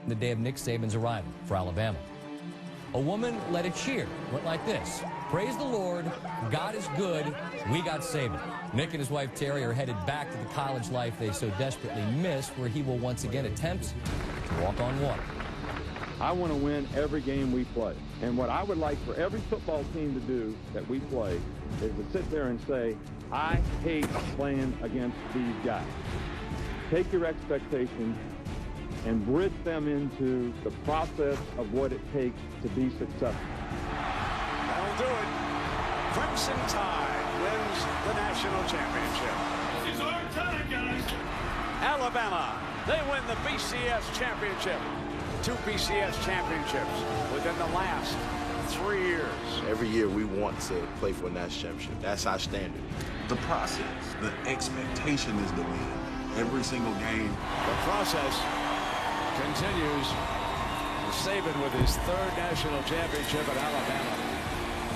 the day of Nick Saban's arrival for Alabama. A woman led a cheer, went like this: "Praise the Lord, God is good, we got Saban." Nick and his wife Terry are headed back to the college life they so desperately missed, where he will once again attempt to walk on water. I want to win every game we play. And what I would like for every football team to do that we play is to sit there and say, I hate playing against these guys. Take your expectations and bridge them into the process of what it takes to be successful. That'll do it. Crimson Tide wins the national championship. It's our time, guys. Alabama, they win the BCS championship. 2 BCS championships within the last 3 years. Every year we want to play for a national championship. That's our standard. The process, the expectation is to win every single game. The process continues. Saban with his 3rd national championship at Alabama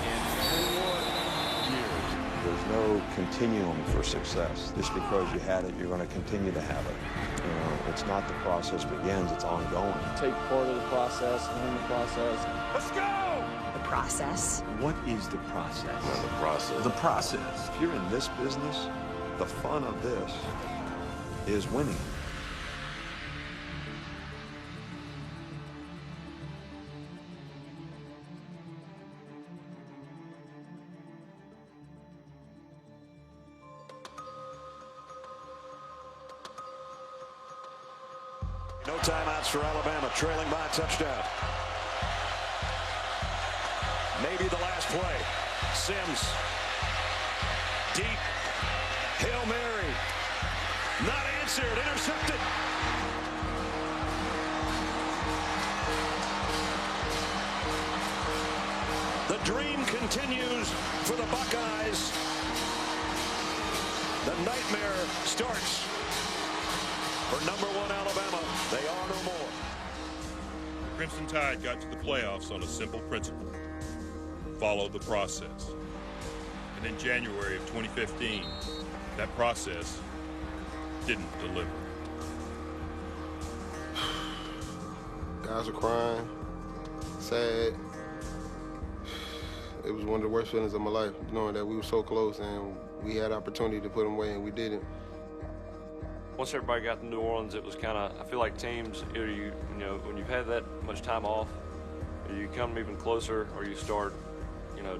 in 4 years. There's no continuum for success. Just because you had it, you're going to continue to have it. You know, it's not the process begins, it's ongoing. Take part of the process, learn the process. Let's go! The process. What is the process? Well, the process. The process. If you're in this business, the fun of this is winning. No timeouts for Alabama, trailing by a touchdown. Maybe the last play. Sims. Deep. Hail Mary. Not answered. Intercepted. The dream continues for the Buckeyes. The nightmare starts for #1 Alabama. They are no more. Crimson Tide got to the playoffs on a simple principle: follow the process. And in January of 2015, that process didn't deliver. Guys are crying, sad. It was one of the worst feelings of my life, knowing that we were so close and we had opportunity to put them away and we didn't. Once everybody got to New Orleans, it was kind of, I feel like teams, either you know, when you've had that much time off, you come even closer, or you start,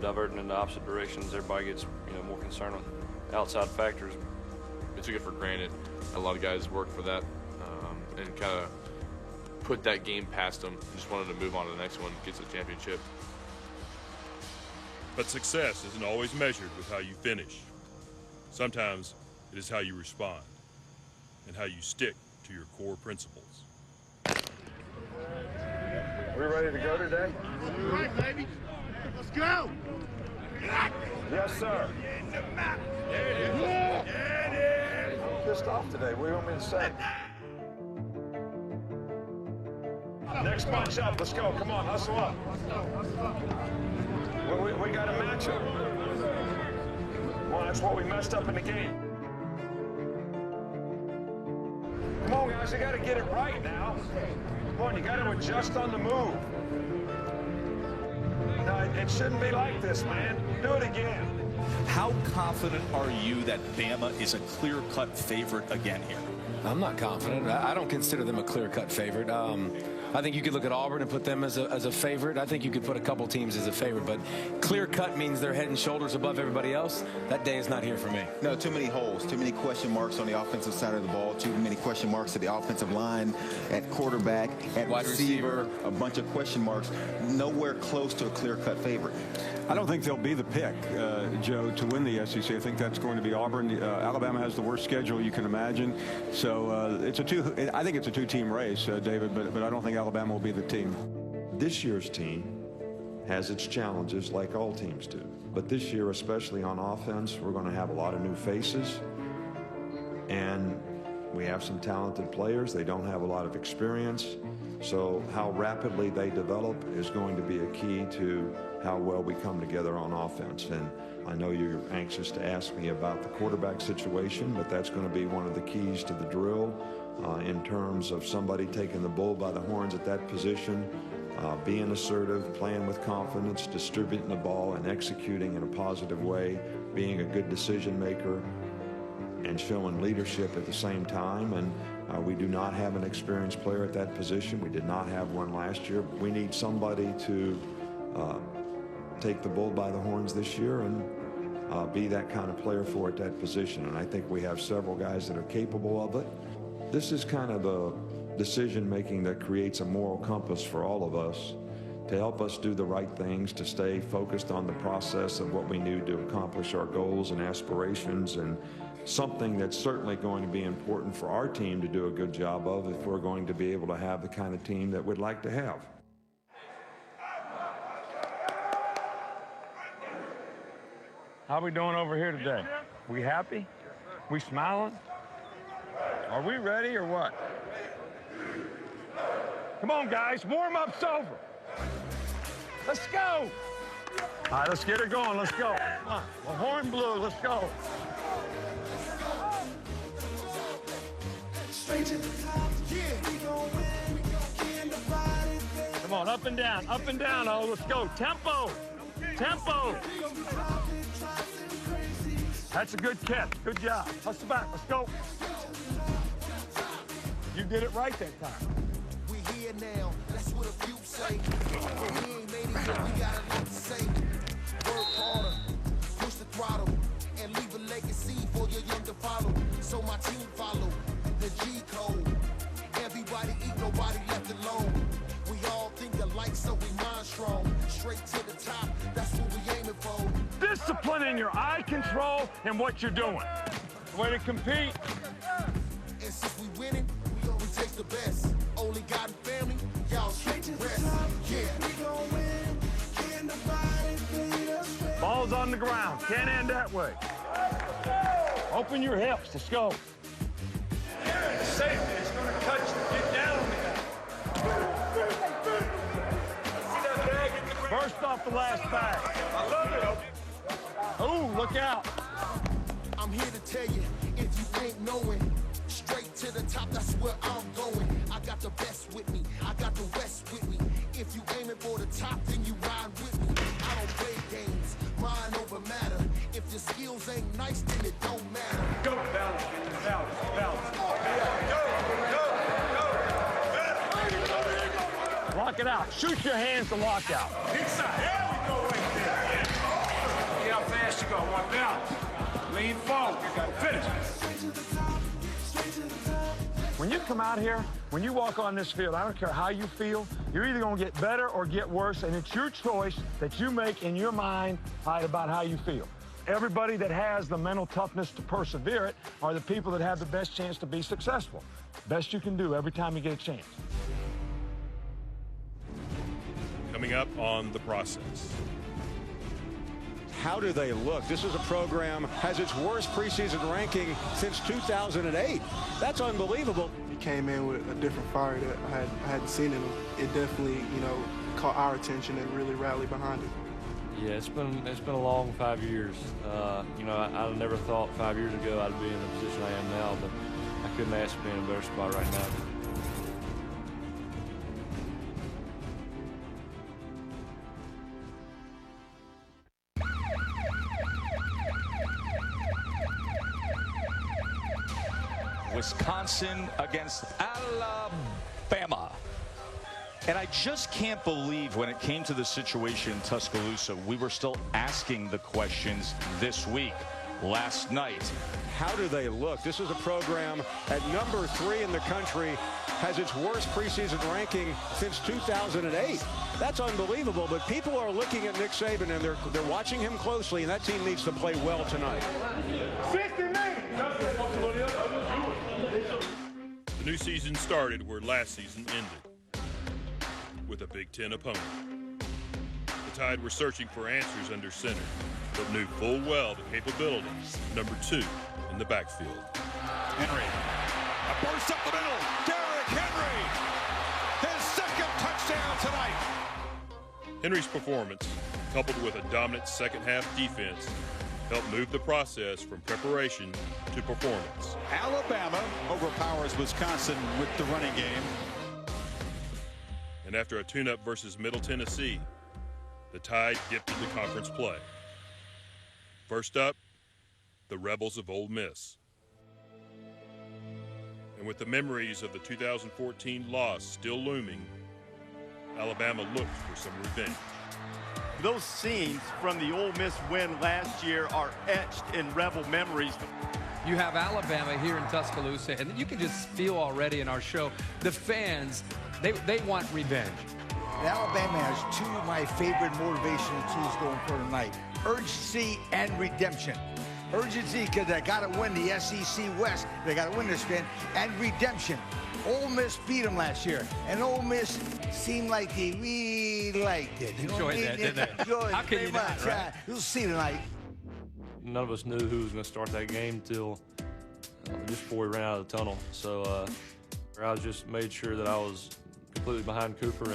diverting in the opposite directions. Everybody gets, more concerned with outside factors. They took it for granted. A lot of guys worked for that and kind of put that game past them. Just wanted to move on to the next one, get to the championship. But success isn't always measured with how you finish. Sometimes it is how you respond and how you stick to your core principles. We ready to go today? All right, baby. Let's go. Yes, sir. There it is. There it is. I'm pissed off today. What do you want me to say? Next bunch up. Let's go. Come on, hustle up. We got a matchup. Well, that's what we messed up in the game. Come on, guys. You got to get it right now. Come on, you got to adjust on the move. No, it shouldn't be like this, man. Do it again. How confident are you that Bama is a clear-cut favorite again here? I'm not confident. I don't consider them a clear-cut favorite. I think you could look at Auburn and put them as a favorite. I think you could put a couple teams as a favorite, but clear-cut means they're head and shoulders above everybody else. That day is not here for me. No, too many holes, too many question marks on the offensive side of the ball, too many question marks at the offensive line, at quarterback, at wide receiver, a bunch of question marks. Nowhere close to a clear-cut favorite. I don't think they'll be the pick, Joe, to win the SEC. I think that's going to be Auburn. Alabama has the worst schedule you can imagine. So I think it's a two-team race, David, but I don't think Alabama will be the team. This year's team has its challenges like all teams do. But this year, especially on offense, we're going to have a lot of new faces. And we have some talented players. They don't have a lot of experience. So how rapidly they develop is going to be a key to how well we come together on offense. And I know you're anxious to ask me about the quarterback situation, but that's going to be one of the keys to the drill. in terms of somebody taking the bull by the horns at that position, being assertive, playing with confidence, distributing the ball and executing in a positive way, being a good decision maker, and showing leadership at the same time. And we do not have an experienced player at that position. We did not have one last year. We need somebody to take the bull by the horns this year and be that kind of player for at that position. And I think we have several guys that are capable of it. This is kind of the decision making that creates a moral compass for all of us to help us do the right things, to stay focused on the process of what we need to accomplish our goals and aspirations, and something that's certainly going to be important for our team to do a good job of if we're going to be able to have the kind of team that we'd like to have. How we doing over here today? We happy? We smiling? Are we ready or what? Come on, guys, warm-up's over. Let's go. All right, let's get her going. Let's go. Come on. The horn blew. Let's go. Come on, up and down, oh, let's go. Tempo, tempo. That's a good catch, good job. Hustle back, let's go. You did it right that time. We here now, that's what a few say. We ain't made it yet, we got a lot to say. Work harder, push the throttle, and leave a legacy for your young to follow. So my team follow the G code. Everybody eat, nobody left alone. We all think alike, so we mind strong. Straight to the top, that's what we aiming for. Discipline in your eye control and what you're doing. Way to compete. And since we winning, we always take the best. Only God and family, y'all straight to rest. Yeah. We gon' win. Can nobody beat us? Ball's on the ground. Can't end that way. Open your hips. Let's go. Safety. It's going to touch you. Get down on the guy. See that bag in the ground? First off the last bag. I love it. Oh, look out. I'm here to tell you, if you ain't knowing, straight to the top, that's where I'm going. I got the best with me. I got the West with me. If you aiming for the top, then you ride with me. I don't play games. Mind over matter. If your skills ain't nice, then it don't matter. Go, balance, balance, balance. Go. Lock it out. Shoot your hands to lock out. Inside. There we go right there. See how fast you go. One balance. Lean forward. Finish. When you come out here, when you walk on this field, I don't care how you feel, you're either going to get better or get worse, and it's your choice that you make in your mind about how you feel. Everybody that has the mental toughness to persevere it are the people that have the best chance to be successful. Best you can do every time you get a chance. Coming up on The Process. How do they look? This is a program has its worst preseason ranking since 2008. That's unbelievable. He came in with a different fire that I hadn't seen in him. It definitely, caught our attention and really rallied behind it. Yeah, it's been a long 5 years. I never thought 5 years ago I'd be in the position I am now, but I couldn't ask to be in a better spot right now. Wisconsin against Alabama. And I just can't believe when it came to the situation in Tuscaloosa, we were still asking the questions this week, last night. How do they look? This is a program at number 3 in the country, has its worst preseason ranking since 2008. That's unbelievable, but people are looking at Nick Saban and they're watching him closely, and that team needs to play well tonight. 60 minutes. The new season started where last season ended, with a Big Ten opponent. The Tide were searching for answers under center, but knew full well the capabilities, number 2 in the backfield. Henry, a burst up the middle. Derrick Henry, his second touchdown tonight. Henry's performance, coupled with a dominant second-half defense, help move the process from preparation to performance. Alabama overpowers Wisconsin with the running game. And after a tune-up versus Middle Tennessee, the Tide dipped into conference play. First up, the Rebels of Ole Miss. And with the memories of the 2014 loss still looming, Alabama looked for some revenge. Those scenes from the Ole Miss win last year are etched in Rebel memories. You have Alabama here in Tuscaloosa, and you can just feel already in our show, the fans, they want revenge. Alabama has two of my favorite motivational tools going for tonight: urgency and redemption. Urgency because they got to win the SEC West. They got to win this game. And redemption. Ole Miss beat them last year. And Ole Miss seemed like they really liked it. You enjoyed that, didn't they? Enjoyed How can you not, right? You'll see tonight. None of us knew who was going to start that game till just before we ran out of the tunnel. So I was just made sure that I was completely behind Cooper,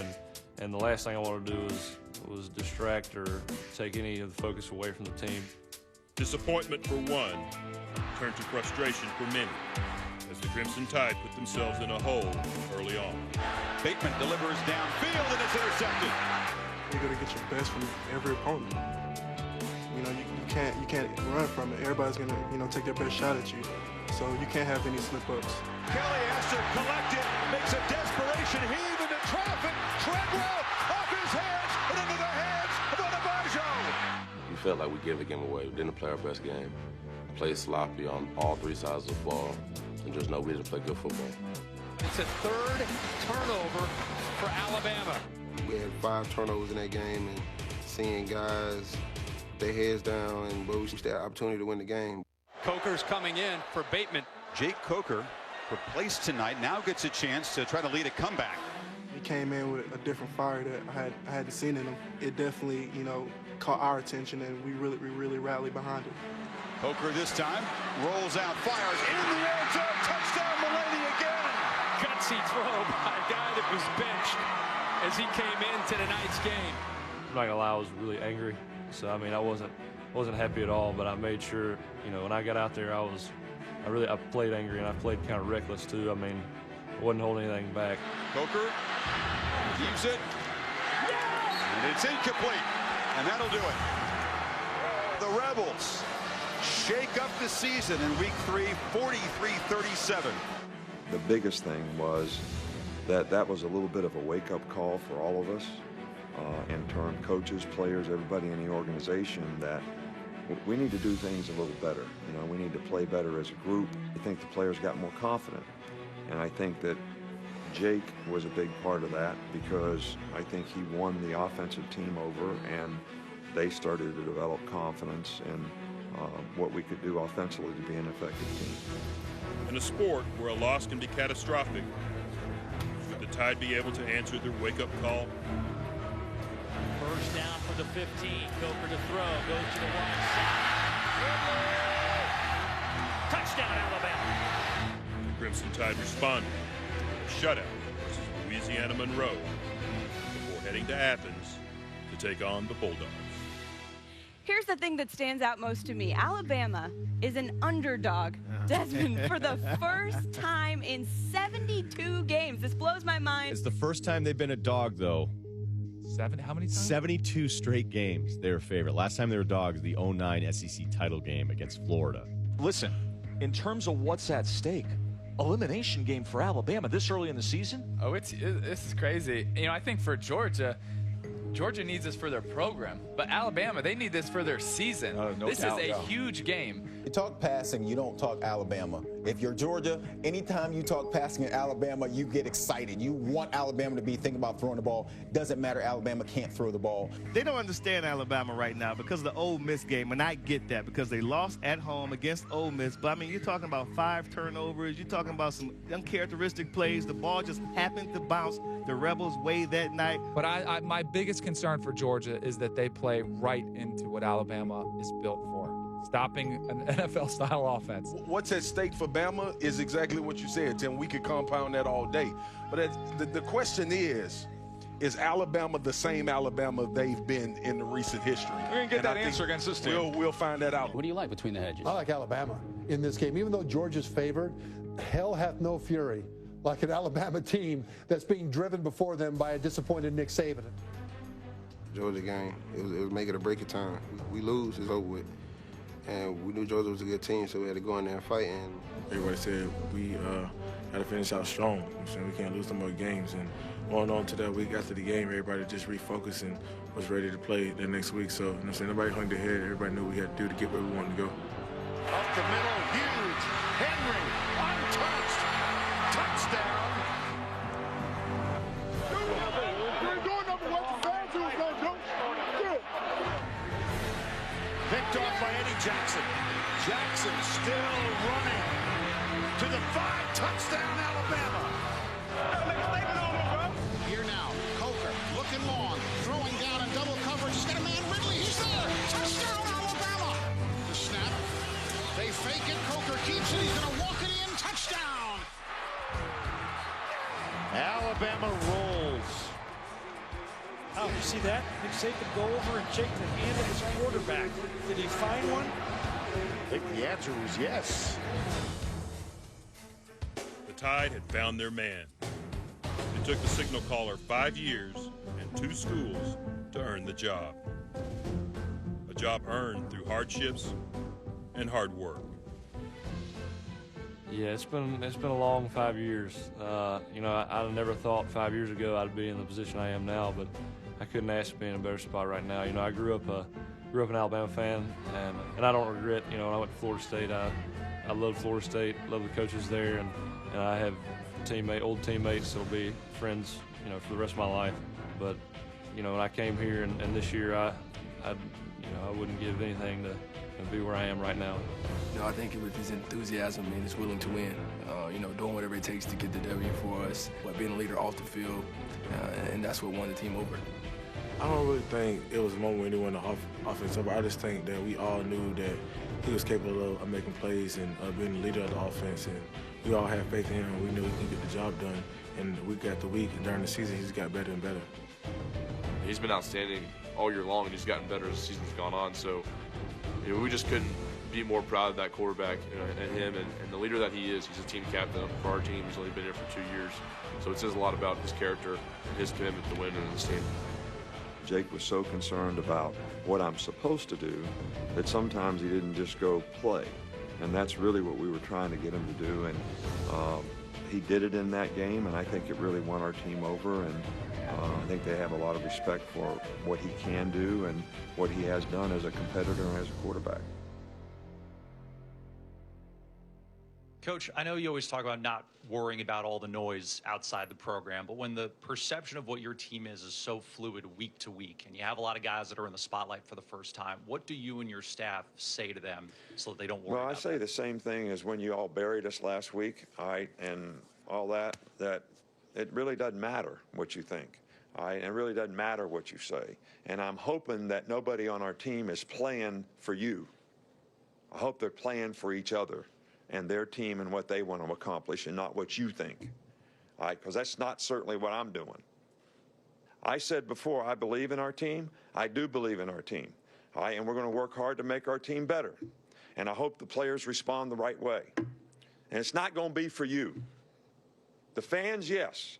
and the last thing I wanted to do was distract or take any of the focus away from the team. Disappointment for one turned to frustration for many as the Crimson Tide put themselves in a hole early on. Bateman delivers downfield and it's intercepted. You're gonna get your best from every opponent. You know, you can't run from it. Everybody's gonna, take their best shot at you. So you can't have any slip-ups. Kelly has to collect it, makes a desperation heave into traffic. Treadwell off his hands and into the hands of Adebayo. We felt like we gave the game away. We didn't play our best game. Played sloppy on all three sides of the ball, and just know we didn't play good football. It's a third turnover for Alabama. We had 5 turnovers in that game, and seeing guys their heads down, and we had the opportunity to win the game. Coker's coming in for Bateman. Jake Coker, replaced tonight, now gets a chance to try to lead a comeback. He came in with a different fire that I hadn't seen in him. It definitely, caught our attention, and we really rallied behind it. Coker this time rolls out, fires in the end zone, touchdown Mulaney again. Gutsy throw by a guy that was benched as he came into tonight's game. I'm not gonna lie, I was really angry. So I mean, I wasn't happy at all, but I made sure, when I got out there, I played angry, and I played kind of reckless too. I mean, I wasn't holding anything back. Coker keeps it, and it's incomplete, and that'll do it. The Rebels shake up the season in week 3, 43-37. The biggest thing was that was a little bit of a wake-up call for all of us, in turn, coaches, players, everybody in the organization, that we need to do things a little better. We need to play better as a group. I think the players got more confident, and I think that Jake was a big part of that, because I think he won the offensive team over, and they started to develop confidence in what we could do offensively to be an effective team. In a sport where a loss can be catastrophic, should the Tide be able to answer their wake-up call? First down for the 15. Coker to throw. Goes to the right side. Touchdown, Alabama. The Crimson Tide responded with a shutout versus Louisiana Monroe before heading to Athens to take on the Bulldogs. Here's the thing that stands out most to me. Alabama is an underdog, Desmond, for the first time in 72 games. This blows my mind. It's the first time they've been a dog, though. How many times? 72 straight games they were favored. Last time they were dogs, the 09 SEC title game against Florida. Listen, in terms of what's at stake, elimination game for Alabama this early in the season? Oh, this is crazy. I think for Georgia needs this for their program, but Alabama, they need this for their season. This is a huge game. You talk passing, you don't talk Alabama. If you're Georgia, anytime you talk passing in Alabama, you get excited. You want Alabama to be thinking about throwing the ball. Doesn't matter, Alabama can't throw the ball. They don't understand Alabama right now because of the Ole Miss game, and I get that because they lost at home against Ole Miss. But, I mean, you're talking about 5 turnovers. You're talking about some uncharacteristic plays. The ball just happened to bounce the Rebels' way that night. But my biggest concern for Georgia is that they play right into what Alabama is built for. Stopping an NFL-style offense. What's at stake for Bama is exactly what you said, Tim. We could compound that all day. But the question is, is Alabama the same Alabama they've been in the recent history? We're going to get that answer against this team. We'll find that out. What do you like between the hedges? I like Alabama in this game. Even though Georgia's favored, hell hath no fury like an Alabama team that's being driven before them by a disappointed Nick Saban. Georgia game, it was make it or break it time. We lose, it's over with. And we knew Georgia was a good team, so we had to go in there and fight. And everybody said we got to finish out strong. You know what I'm saying? We can't lose no more games. And going on to that week after the game, everybody just refocused and was ready to play the next week. So, you know what I'm saying? Nobody hung their head. Everybody knew what we had to do to get where we wanted to go. Up the middle, huge. Henry, untouched. Touchdown. Picked off by Eddie Jackson. Jackson still running to the 5. Touchdown, Alabama. Here now, Coker looking long, throwing down in double coverage. He's got a man, Ridley. He's there. Touchdown, Alabama. The snap. They fake it. Coker keeps it. He's going to walk it in. Touchdown. Alabama rolls. Oh, you see that? Nick Saban go over and shake the hand of his quarterback. Did he find one? I think the answer was yes. The Tide had found their man. It took the signal caller 5 years and 2 schools to earn the job. A job earned through hardships and hard work. Yeah, it's been a long 5 years. You know, I never thought 5 years ago I'd be in the position I am now, but I couldn't ask to be in a better spot right now. You know, I grew up an Alabama fan, and I don't regret. You know, when I went to Florida State, I love Florida State, love the coaches there, and I have old teammates that'll be friends, you know, for the rest of my life. But you know, when I came here and this year, I wouldn't give anything to be where I am right now. You know, I think it was his enthusiasm and his willing to win. You know, doing whatever it takes to get the W for us, but being a leader off the field, and that's what won the team over. I don't really think it was a moment when he won the offense over. I just think that we all knew that he was capable of making plays and being the leader of the offense, and we all had faith in him. We knew he could get the job done, and week after week and during the season, he's got better and better. He's been outstanding all year long, and he's gotten better as the season's gone on. So, you know, we just couldn't be more proud of that quarterback, you know, and him and the leader that he is. He's a team captain for our team. He's only been here for 2 years, so it says a lot about his character and his commitment to win in this team. Jake was so concerned about what I'm supposed to do that sometimes he didn't just go play. And that's really what we were trying to get him to do. And he did it in that game, and I think it really won our team over. And I think they have a lot of respect for what he can do and what he has done as a competitor and as a quarterback. Coach, I know you always talk about not worrying about all the noise outside the program, but when the perception of what your team is so fluid week to week, and you have a lot of guys that are in the spotlight for the first time, what do you and your staff say to them so that they don't worry about I say the same thing as when you all buried us last week, and all that it really doesn't matter what you think. It really doesn't matter what you say. And I'm hoping that nobody on our team is playing for you. I hope they're playing for each other and their team and what they want to accomplish, and not what you think. Because that's not certainly what I'm doing. I said before, I believe in our team. I do believe in our team. And we're going to work hard to make our team better. And I hope the players respond the right way. And it's not going to be for you. The fans, yes.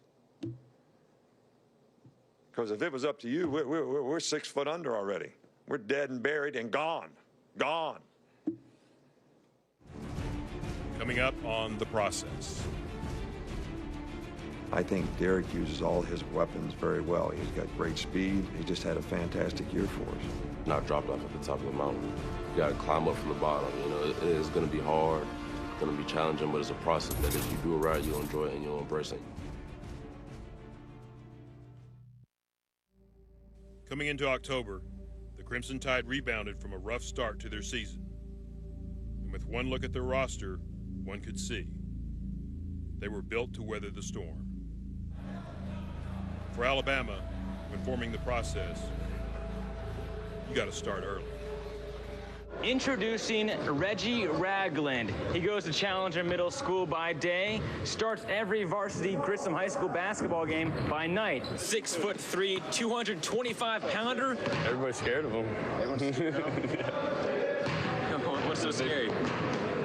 Because if it was up to you, we're 6 foot under already. We're dead and buried and gone. Gone. Coming up on The Process. I think Derek uses all his weapons very well. He's got great speed. He just had a fantastic year for us. Not dropped off at the top of the mountain. You got to climb up from the bottom. You know, it is going to be hard. It's going to be challenging, but it's a process that if you do it right, you'll enjoy it and you'll embrace it. Coming into October, the Crimson Tide rebounded from a rough start to their season. And with one look at their roster, one could see they were built to weather the storm. For Alabama, when forming The Process, you got to start early. Introducing Reggie Ragland. He goes to Challenger Middle School by day, starts every varsity Grissom High School basketball game by night. 6'3", 225-pounder. Everybody's scared of him. What's so scary?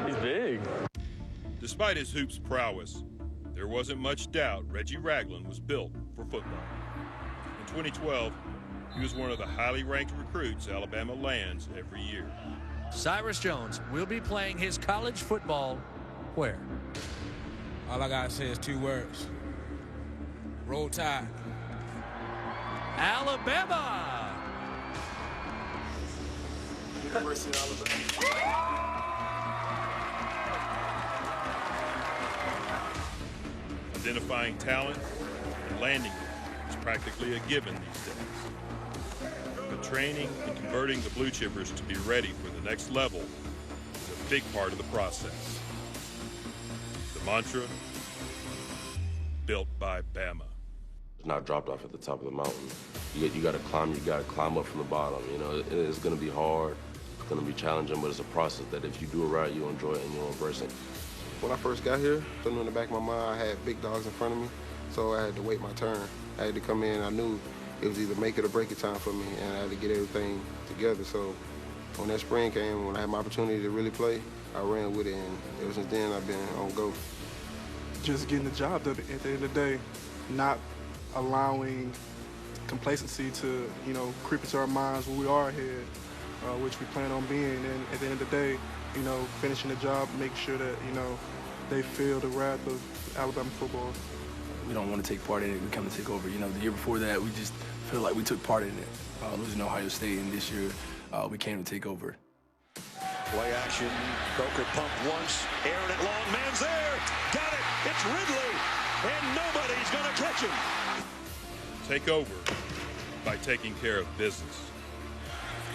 He's big. Despite his hoops prowess, there wasn't much doubt Reggie Ragland was built for football. In 2012, he was one of the highly ranked recruits Alabama lands every year. Cyrus Jones will be playing his college football where? All I gotta say is 2 words. Roll Tide. Alabama! University of Alabama. Identifying talent and landing it is practically a given these days. But training and converting the blue chippers to be ready for the next level is a big part of the process. The mantra, built by Bama. It's not dropped off at the top of the mountain. You got to climb up from the bottom. You know, it's going to be hard, it's going to be challenging, but it's a process that if you do it right, you'll enjoy it and you'll embrace it. When I first got here, something in the back of my mind, I had big dogs in front of me, so I had to wait my turn. I had to come in. I knew it was either make it or break it time for me, and I had to get everything together. So when that spring came, when I had my opportunity to really play, I ran with it, and ever since then, I've been on go. Just getting the job done at the end of the day, not allowing complacency to, creep into our minds when we are ahead, which we plan on being. And at the end of the day, finishing the job, make sure that, they feel the wrath of Alabama football. We don't want to take part in it. We come to take over. The year before that, we just feel like we took part in it, losing Ohio State, and this year we came to take over. Play action. Coker pumped once. Aaron at long. Man's there. Got it. It's Ridley. And nobody's going to catch him. Take over by taking care of business.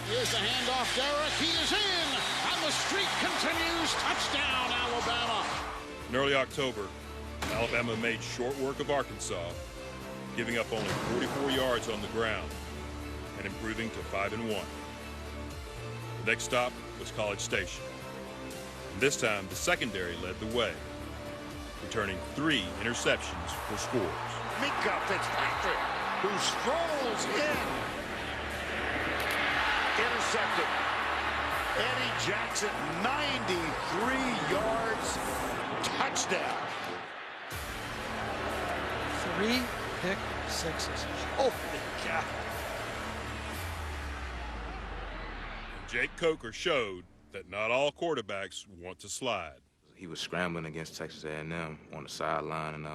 Here's the handoff, Derek. He is in. And the streak continues. Touchdown, Alabama. In early October, Alabama made short work of Arkansas, giving up only 44 yards on the ground and improving to 5-1. The next stop was College Station. And this time, the secondary led the way, returning 3 interceptions for scores. Mika Fitzpatrick, who strolls in. Intercepted. Eddie Jackson, 93 yards, touchdown. 3 pick sixes. Holy cow. Jake Coker showed that not all quarterbacks want to slide. He was scrambling against Texas A&M on the sideline, and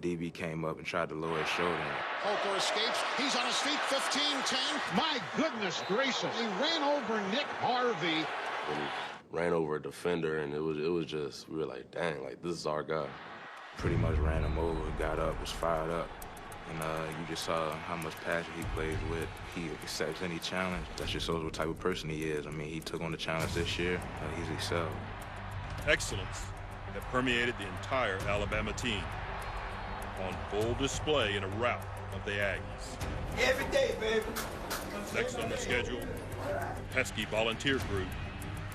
DB came up and tried to lower his shoulder. Coker escapes. He's on his feet, 15-10. My goodness gracious. He ran over Nick Harvey. When he ran over a defender, and it was just, we were like, dang, like, this is our guy. Pretty much ran him over, got up, was fired up. And you just saw how much passion he plays with. He accepts any challenge. That just shows what type of person he is. I mean, he took on the challenge this year. He's excelled. Excellence that permeated the entire Alabama team, on full display in a rout of the Aggies. Every day, baby. Next on the schedule, a pesky volunteer group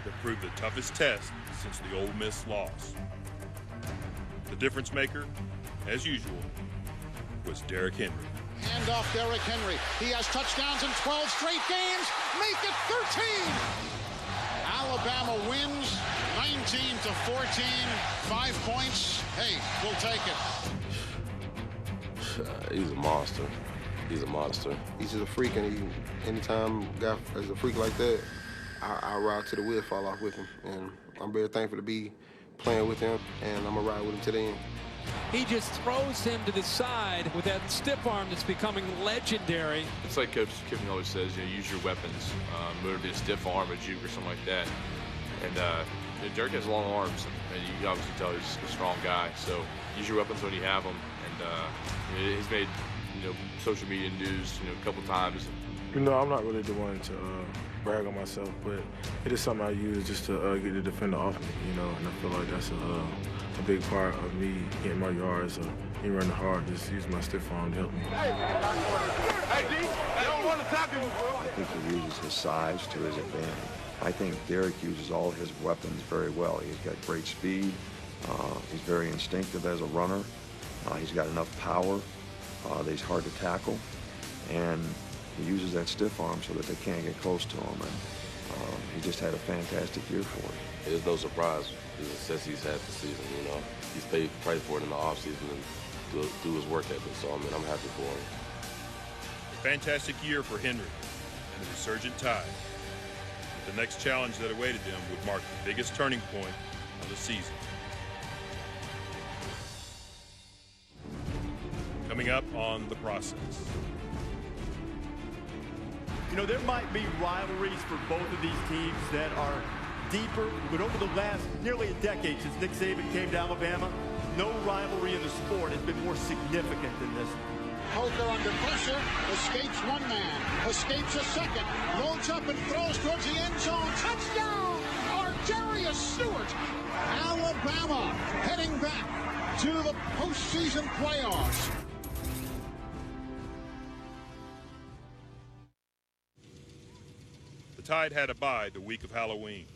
that proved the toughest test since the Ole Miss loss. The difference maker, as usual, was Derrick Henry. Handoff Derrick Henry. He has touchdowns in 12 straight games. Make it 13. Alabama wins 19-14. 5 points. Hey, we'll take it. He's a monster. He's a monster. He's just a freak, and anytime a guy is a freak like that, I ride to the wheel fall off with him. And I'm very thankful to be playing with him, and I'm going to ride with him to the end. He just throws him to the side with that stiff arm that's becoming legendary. It's like Coach Kiffin always says, use your weapons, whether it be a stiff arm, a juke, or something like that. And Derrick has long arms, and you can obviously tell he's a strong guy. So use your weapons when you have them. And he's made social media news a couple times. I'm not really the one to brag on myself, but it is something I use just to get the defender off me, and I feel like that's a big part of me getting my yards or me running hard, just use my stiff arm to help me. Hey, D, I don't want to talk to you, bro. I think he uses his size to his advantage. I think Derek uses all his weapons very well. He's got great speed. He's very instinctive as a runner. He's got enough power that he's hard to tackle. And he uses that stiff arm so that they can't get close to him. And he just had a fantastic year for it. It's no surprise the success he's had this season. You know, he's paid for it in the offseason and through his work ethic. So, I mean, I'm happy for him. A fantastic year for Henry and the resurgent Tide. The next challenge that awaited them would mark the biggest turning point of the season. Coming up on The Process. You know, there might be rivalries for both of these teams that are deeper, but over the last nearly a decade since Nick Saban came to Alabama, no rivalry in the sport has been more significant than this. Coker under pressure, escapes one man, escapes a second, loads up and throws towards the end zone. Touchdown! Arjarius Stewart. Alabama heading back to the postseason playoffs. The Tide had a bye the week of Halloween,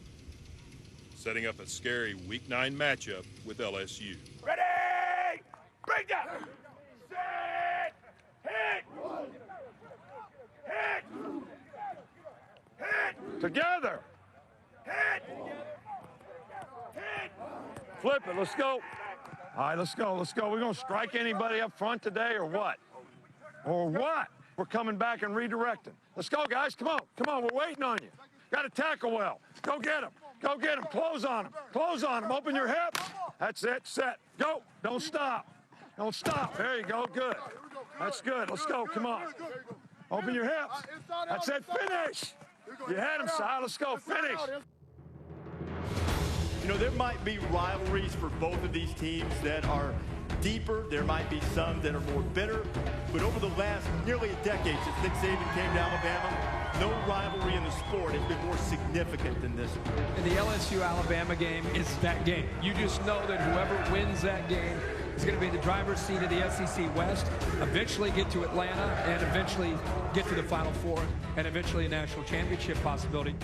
setting up a scary Week 9 matchup with LSU. Ready! Break down! Set! Hit! Hit! Hit! Together! Hit! Hit! Flip it, let's go. All right, let's go, let's go. We're gonna strike anybody up front today or what? Or what? We're coming back and redirecting. Let's go, guys, come on, we're waiting on you. Got to tackle well. Go get him, close on him, open your hips. That's it, set, go, don't stop. There you go, good. That's good, let's go, come on. Open your hips. That's it, finish. You had him, Si, let's go, finish. You know, there might be rivalries for both of these teams that are deeper. There might be some that are more bitter. But over the last nearly a decade since Nick Saban came to Alabama, no rivalry in the sport has been more significant than this one. And the LSU-Alabama game is that game. You just know that whoever wins that game is going to be in the driver's seat of the SEC West, eventually get to Atlanta, and eventually get to the Final Four, and eventually a national championship possibility.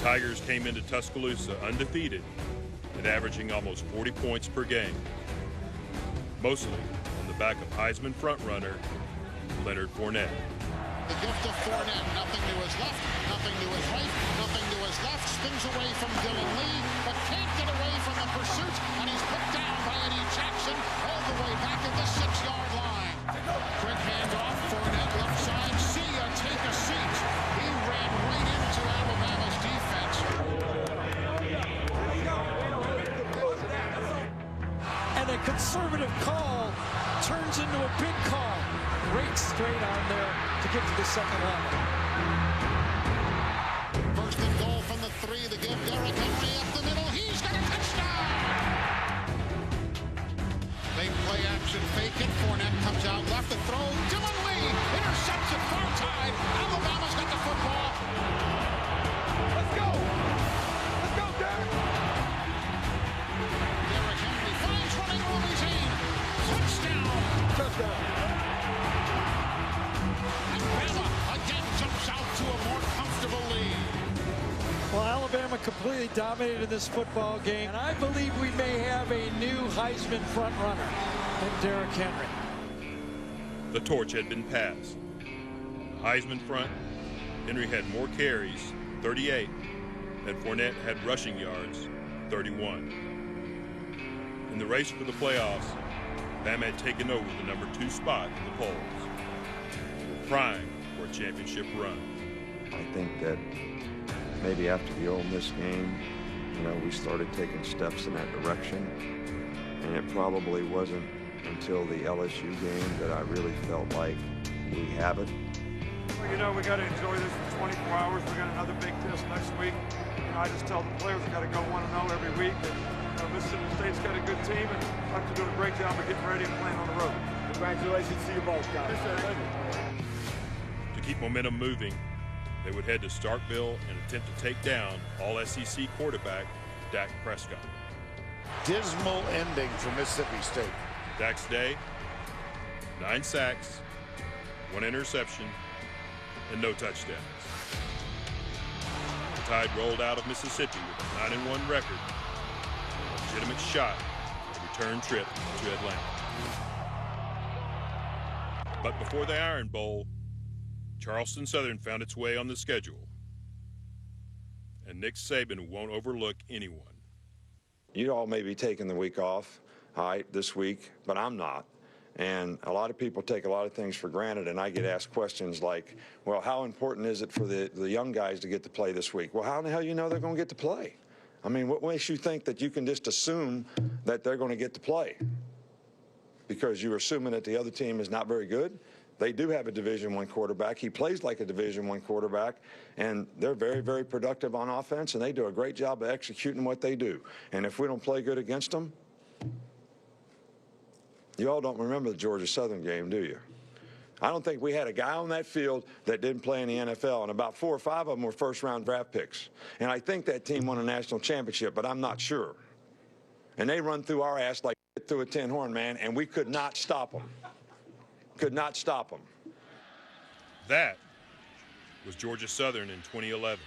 Tigers came into Tuscaloosa undefeated and averaging almost 40 points per game, mostly on the back of Heisman frontrunner Leonard Fournette. The gift of Fournette, nothing to his left, nothing to his right, nothing to his left, spins away from Dylan Lee, but can't get away from the pursuit, and he's put down by Eddie Jackson all the way back at the 6-yard line. Quick handoff, Fournette left side, see ya, take a seat. He ran right into Alabama's defense. And a conservative call turns into a big call. Great straight on there to get to the second level. First and goal from the 3, the give Derrick Henry up the middle. He's got a touchdown! They play action, fake it. Fournette comes out left to throw. Dylan Lee intercepts it far side. Alabama's got the football. Let's go! Let's go, Derrick! Derrick Henry finds running room. He's in. Touchdown! Touchdown! Again jumps out to a more comfortable lead. Well, Alabama completely dominated this football game, and I believe we may have a new Heisman frontrunner in Derrick Henry. The torch had been passed. Heisman front, Henry had more carries, 38, and Fournette had rushing yards, 31. In the race for the playoffs, Bama had taken over the number 2 spot in the polls, primed for a championship run. I think that maybe after the Ole Miss game, we started taking steps in that direction. And it probably wasn't until the LSU game that I really felt like we have it. Well, we got to enjoy this for 24 hours. We got another big test next week. I just tell the players we got to go 1-0 every week. And Mississippi State's got a good team, and Buck's doing a great job of getting ready and playing on the road. Congratulations to you both, guys. To keep momentum moving, they would head to Starkville and attempt to take down All-SEC quarterback Dak Prescott. Dismal ending for Mississippi State. Dak's day, 9 sacks, 1 interception, and no touchdowns. Tide rolled out of Mississippi with a 9-1 record, a legitimate shot at a return trip to Atlanta. But before the Iron Bowl, Charleston Southern found its way on the schedule. And Nick Saban won't overlook anyone. You all may be taking the week off, all right, this week, but I'm not. And a lot of people take a lot of things for granted, and I get asked questions like, well, how important is it for the young guys to get to play this week? Well, how in the hell you know they're going to get to play? I mean, what makes you think that you can just assume that they're going to get to play? Because you're assuming that the other team is not very good? They do have a Division I quarterback. He plays like a Division I quarterback, and they're very, very productive on offense, and they do a great job of executing what they do. And if we don't play good against them, you all don't remember the Georgia Southern game, do you? I don't think we had a guy on that field that didn't play in the NFL, and about 4 or 5 of them were first-round draft picks. And I think that team won a national championship, but I'm not sure. And they run through our ass like through a tin horn, man, and we could not stop them. Could not stop them. That was Georgia Southern in 2011.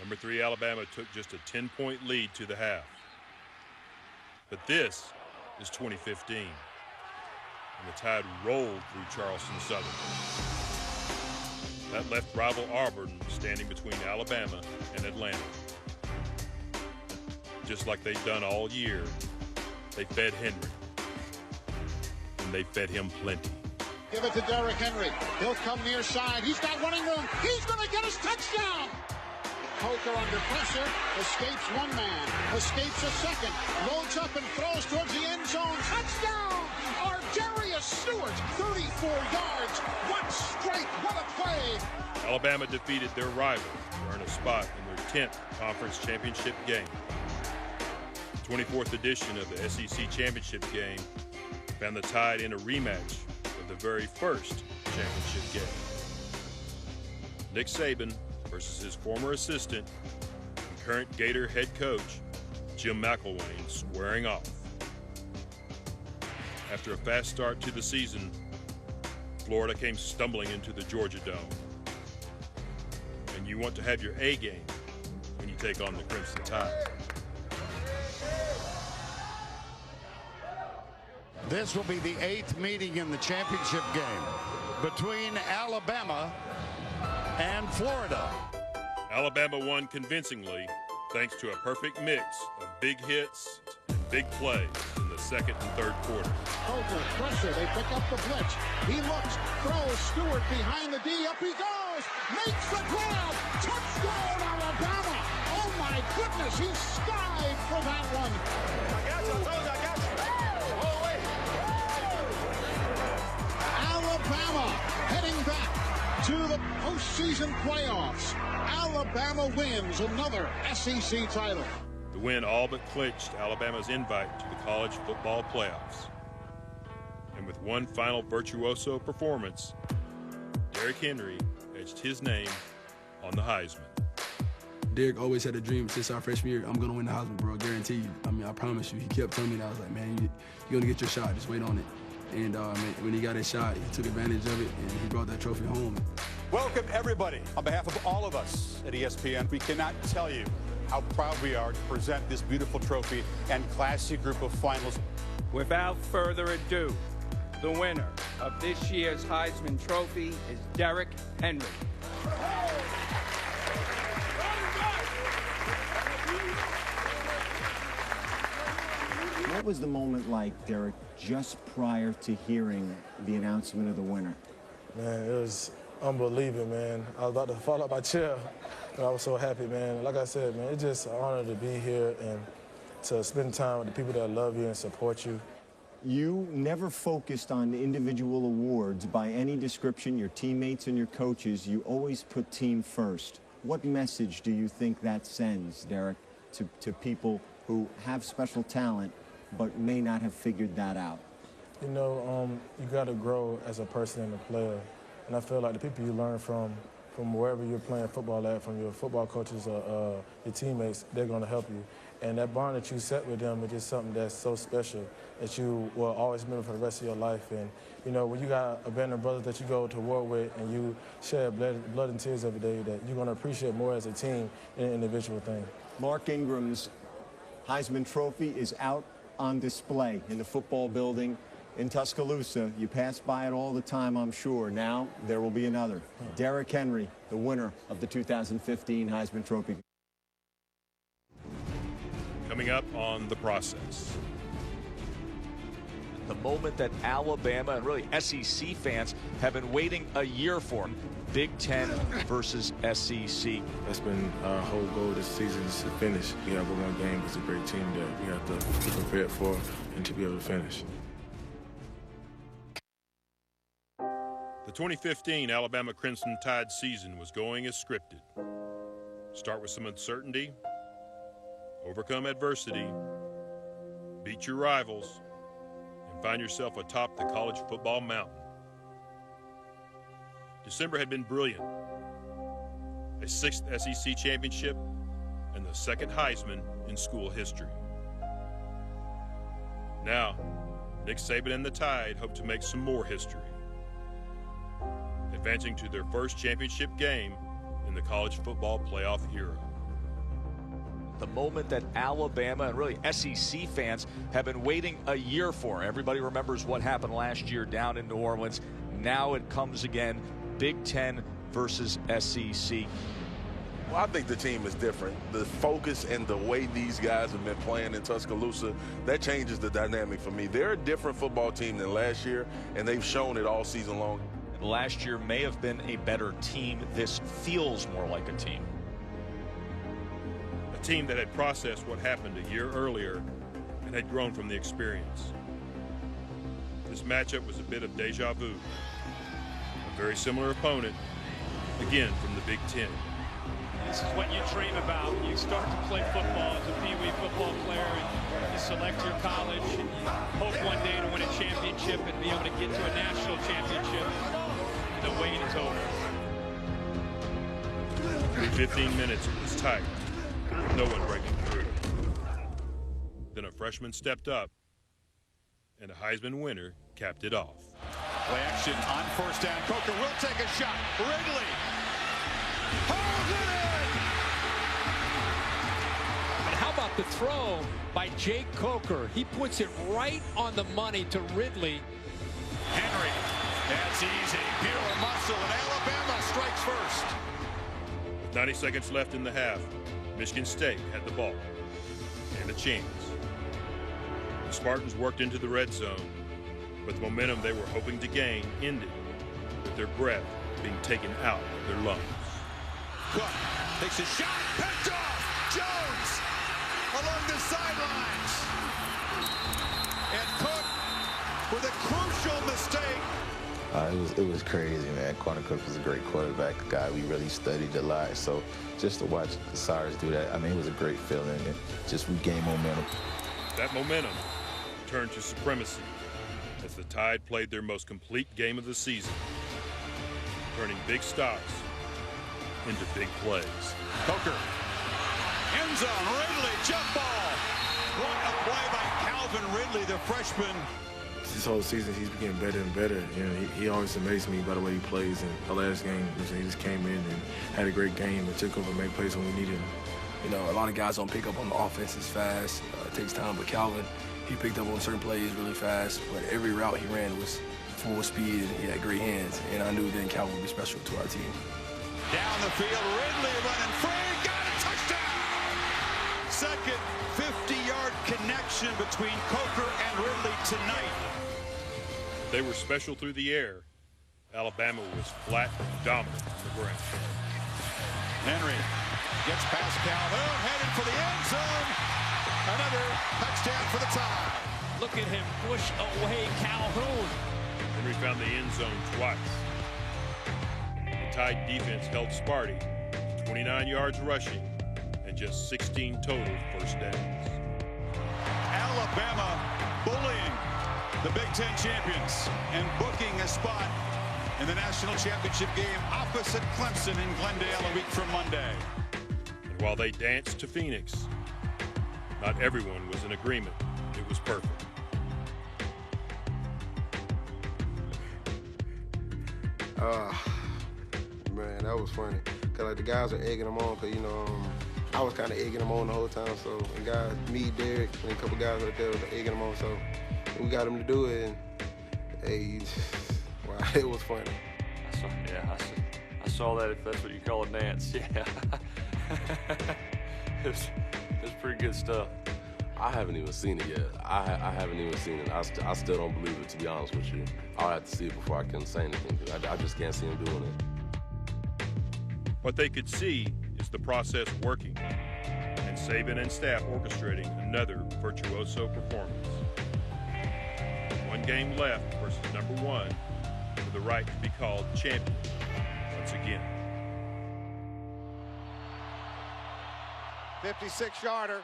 Number 3 Alabama took just a 10-point lead to the half. But this is 2015, and the Tide rolled through Charleston Southern. That left rival Auburn standing between Alabama and Atlanta. Just like they've done all year, they fed Henry, and they fed him plenty. Give it to Derrick Henry. He'll come near side. He's got running room. He's going to get his touchdown. Coker under pressure, escapes one man, escapes a second, loads up and throws towards the end zone. Touchdown! Ar'Darius Stewart, 34 yards, one strike, what a play! Alabama defeated their rival to earn a spot in their 10th conference championship game. The 24th edition of the SEC championship game found the Tide in a rematch of the very first championship game. Nick Saban versus his former assistant and current Gator head coach, Jim McElwain, squaring off. After a fast start to the season, Florida came stumbling into the Georgia Dome. And you want to have your A game when you take on the Crimson Tide. This will be the 8th meeting in the championship game between Alabama and Florida. Alabama won convincingly thanks to a perfect mix of big hits and big plays in the second and third quarter. Coker, pressure, they pick up the blitz. He looks, throws, Stewart behind the D, up he goes, makes the grab, touchdown Alabama. Oh my goodness, he skied for that one. I got you. Alabama heading back to the postseason playoffs. Alabama wins another SEC title. The win all but clinched Alabama's invite to the college football playoffs. And with one final virtuoso performance, Derrick Henry etched his name on the Heisman. Derrick always had a dream since our freshman year. I'm going to win the Heisman, bro, guarantee you. I mean, I promise you. He kept telling me that. I was like, man, you're going to get your shot. Just wait on it. And man, when he got his shot, he took advantage of it, and he brought that trophy home. Welcome, everybody. On behalf of all of us at ESPN, we cannot tell you how proud we are to present this beautiful trophy and classy group of finalists. Without further ado, the winner of this year's Heisman Trophy is Derrick Henry. What was the moment like, Derrick, just prior to hearing the announcement of the winner? Man, it was unbelievable, man. I was about to fall out my chair, but I was so happy, man. Like I said, man, it's just an honor to be here and to spend time with the people that love you and support you. You never focused on individual awards by any description, your teammates and your coaches. You always put team first. What message do you think that sends, Derrick, to people who have special talent but may not have figured that out? You know, you got to grow as a person and a player. And I feel like the people you learn from wherever you're playing football at, from your football coaches or your teammates, they're going to help you. And that bond that you set with them is just something that's so special that you will always remember for the rest of your life. And, you know, when you got a band of brothers that you go to war with and you share blood and tears every day, that you're going to appreciate more as a team than an individual thing. Mark Ingram's Heisman Trophy is out on display in the football building in Tuscaloosa. You pass by it all the time, I'm sure. Now there will be another. Derrick Henry, the winner of the 2015 Heisman Trophy. Coming up on The Process. The moment that Alabama and really SEC fans have been waiting a year for. Big Ten versus SEC. That's been our whole goal this season, is to finish. We have one game. It's a great team that we have to be prepared for and to be able to finish. The 2015 Alabama Crimson Tide season was going as scripted. Start with some uncertainty, overcome adversity, beat your rivals, and find yourself atop the college football mountain. December had been brilliant. A 6th SEC championship and the 2nd Heisman in school history. Now, Nick Saban and the Tide hope to make some more history, advancing to their first championship game in the college football playoff era. The moment that Alabama and really SEC fans have been waiting a year for. Everybody remembers what happened last year down in New Orleans. Now it comes again, Big Ten versus SEC. Well, I think the team is different. The focus and the way these guys have been playing in Tuscaloosa, that changes the dynamic for me. They're a different football team than last year, and they've shown it all season long. Last year may have been a better team. This feels more like a team. A team that had processed what happened a year earlier and had grown from the experience. This matchup was a bit of deja vu. A very similar opponent, again from the Big Ten. This is what you dream about. You start to play football as a Pee-wee football player, and you select your college, and you hope one day to win a championship and be able to get to a national championship. And the wait is over. In 15 minutes, it was tight, with no one breaking through. Then a freshman stepped up, and a Heisman winner capped it off. Play action on first down. Coker will take a shot. Ridley holds it in! And how about the throw by Jake Coker? He puts it right on the money to Ridley. Henry, that's easy. Pure muscle, and Alabama strikes first. With 90 seconds left in the half, Michigan State had the ball and a chance. The Spartans worked into the red zone, but the momentum they were hoping to gain ended with their breath being taken out of their lungs. Cook takes a shot, picked off. Jones along the sidelines. And Cook with a crucial mistake. It was crazy, man. Quentin Cook was a great quarterback, a guy we really studied a lot. So just to watch Cyrus do that, I mean, it was a great feeling. And just regain momentum. That momentum turned to supremacy as the Tide played their most complete game of the season, turning big stops into big plays. Coker, end zone, Ridley, jump ball. What a play by Calvin Ridley, the freshman. This whole season, he's getting better and better. You know, he always amazed me by the way he plays. And the last game, he just came in and had a great game and took over and made plays when we needed him. You know, a lot of guys don't pick up on the offense as fast. It takes time, but Calvin, he picked up on certain plays really fast. But every route he ran was full speed, and he had great hands. And I knew then Calvin would be special to our team. Down the field, Ridley running free, got a touchdown! Second 50-yard connection between Coker and Ridley tonight. They were special through the air. Alabama was flat and dominant on the ground. Henry gets past Calhoun, headed for the end zone. Another touchdown for the Tide. Look at him push away Calhoun. Henry found the end zone twice. The Tide defense held Sparty to 29 yards rushing and just 16 total first downs. Alabama bullying the Big Ten champions and booking a spot in the national championship game opposite Clemson in Glendale a week from Monday. And while they danced to Phoenix, Not everyone was in agreement. It was perfect. Man, that was funny. Cause like the guys are egging them on, cause you know, I was kind of egging them on the whole time. So, and guys, me, Derek, and a couple guys right there were egging them on. So, we got them to do it, and hey, wow, it was funny. I saw that, if that's what you call a dance. Yeah, it's pretty good stuff. I haven't even seen it yet. I haven't even seen it. I still don't believe it, to be honest with you. I'll have to see it before I can say anything. I just can't see him doing it. What they could see is the process working, and Saban and staff orchestrating another virtuoso performance. One game left versus number one for the right to be called champion once again. 56-yarder.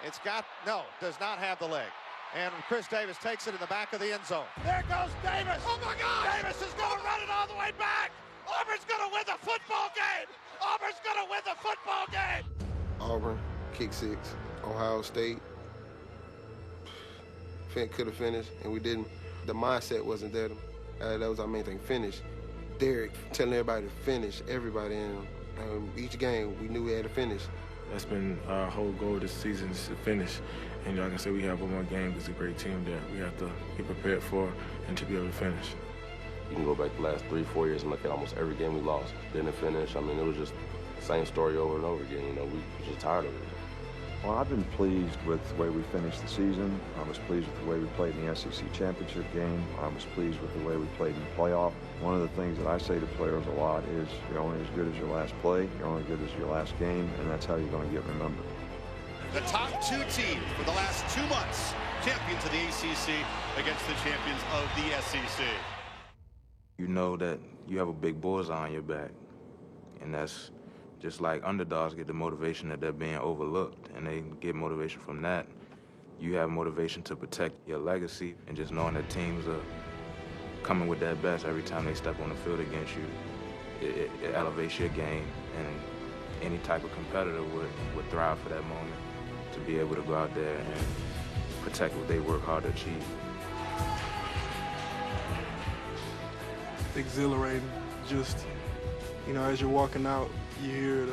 It's got, no, does not have the leg. And Chris Davis takes it in the back of the end zone. There goes Davis. Oh, my God. Davis is going to run it all the way back. Auburn's going to win the football game. Auburn's going to win the football game. Auburn, kick six. Ohio State, could have finished, and we didn't. The mindset wasn't there. That was our main thing, finish. Derek telling everybody to finish, everybody in each game, we knew we had to finish. That's been our whole goal this season, is to finish. And like I said, we have one more game. It's a great team that we have to be prepared for and to be able to finish. You can go back the last 3-4 years and look at almost every game we lost. Didn't finish. I mean, it was just the same story over and over again. You know, we were just tired of it. Well, I've been pleased with the way we finished the season. I was pleased with the way we played in the SEC championship game. I was pleased with the way we played in the playoff. One of the things that I say to players a lot is you're only as good as your last play, you're only as good as your last game, and that's how you're going to get remembered. The top two teams for the last 2 months, champions of the ACC against the champions of the SEC. You know that you have a big bullseye on your back, and that's just like underdogs get the motivation that they're being overlooked, and they get motivation from that. You have motivation to protect your legacy, and just knowing that teams are coming with their best every time they step on the field against you, it elevates your game, and any type of competitor would thrive for that moment, to be able to go out there and protect what they work hard to achieve. Exhilarating, just, you know, as you're walking out, you hear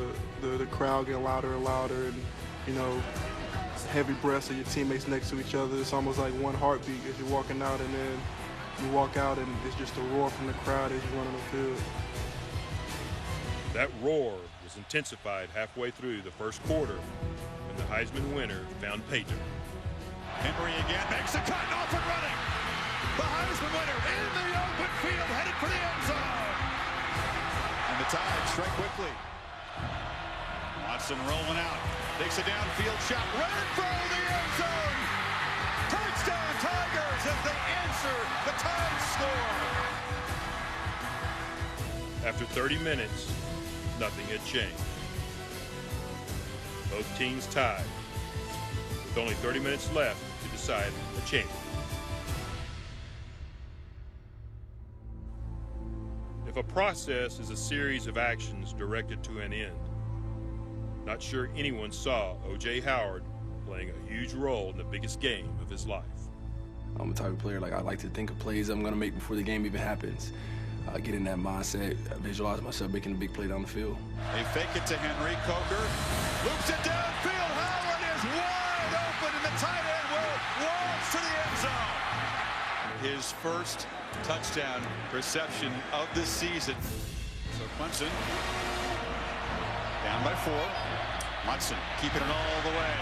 the crowd get louder and louder, and, you know, heavy breaths of your teammates next to each other. It's almost like one heartbeat as you're walking out, and then you walk out and it's just a roar from the crowd as you run on the field. That roar was intensified halfway through the first quarter when the Heisman winner found Peyton. Henry again makes a cut, off and running. The Heisman winner in the open field, headed for the end zone. And the Tide strike quickly. Watson rolling out, takes a downfield shot, right in front of the end zone. Touchdown Tigers as they answer the Tide score. After 30 minutes, nothing had changed. Both teams tied, with only 30 minutes left to decide a champion. If a process is a series of actions directed to an end, not sure anyone saw O.J. Howard playing a huge role in the biggest game of his life. I'm the type of player, like, I like to think of plays I'm going to make before the game even happens. Get in that mindset, visualize myself making a big play down the field. They fake it to Henry. Coker loops it downfield. Howard is wide open, and the tight end will launch to the end zone. His first touchdown reception of the season. So Clemson down by 4. Watson keeping it all the way.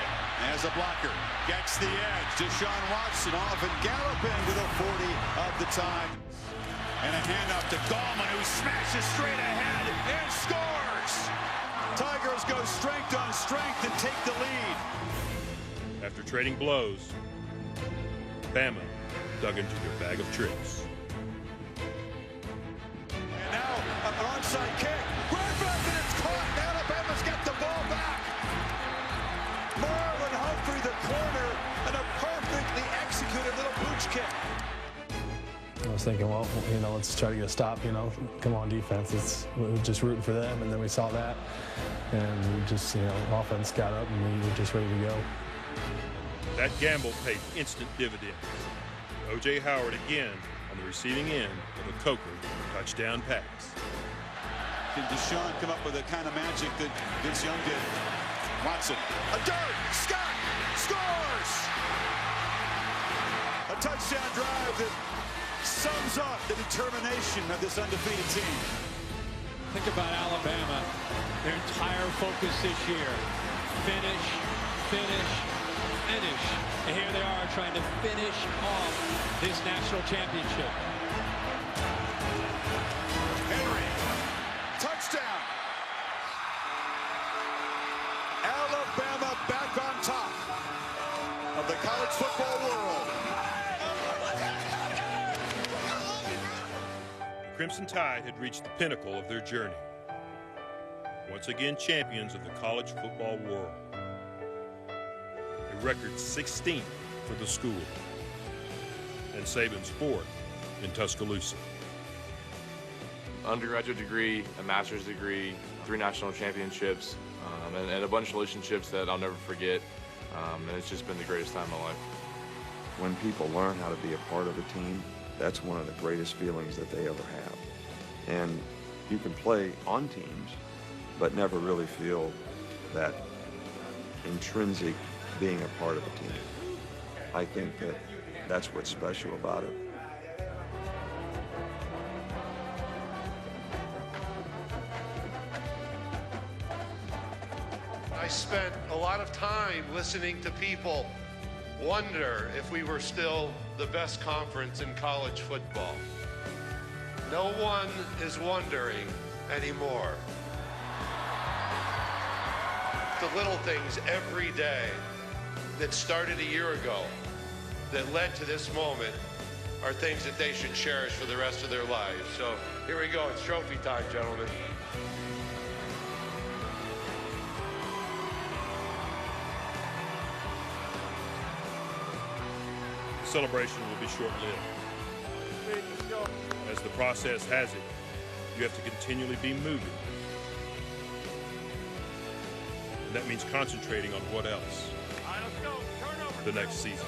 As a blocker, gets the edge. Deshaun Watson off and galloping to the 40 of the time. And a handoff to Gallman, who smashes straight ahead and scores. Tigers go strength on strength and take the lead. After trading blows, Bama dug into their bag of tricks. And now an onside kick. Right back, and it's caught. Alabama's got the ball back. Marlon Humphrey, the corner, and a perfectly executed little pooch kick. I was thinking, well, you know, let's try to get a stop, you know. Come on, defense. We were just rooting for them, and then we saw that. And we just, you know, offense got up, and we were just ready to go. That gamble paid instant dividends. O.J. Howard again on the receiving end of a Coker touchdown pass. Can Deshaun come up with the kind of magic that Vince Young did? Watson, a dart, Scott scores! A touchdown drive that sums up the determination of this undefeated team. Think about Alabama, their entire focus this year. Finish, finish, finish. And here they are trying to finish off this national championship. Henry, touchdown. Alabama back on top of the college football world. Crimson Tide had reached the pinnacle of their journey. Once again, champions of the college football world. A record 16th for the school. And Saban's 4th in Tuscaloosa. Undergraduate degree, a master's degree, 3 national championships, and a bunch of relationships that I'll never forget. And it's just been the greatest time of my life. When people learn how to be a part of a team, that's one of the greatest feelings that they ever have. And you can play on teams, but never really feel that intrinsic being a part of a team. I think that that's what's special about it. I spent a lot of time listening to people wonder if we were still the best conference in college football. No one is wondering anymore. The little things every day that started a year ago that led to this moment are things that they should cherish for the rest of their lives. So here we go, it's trophy time, gentlemen. Celebration will be short-lived. As the process has it, you have to continually be moving. And that means concentrating on what else? The next season.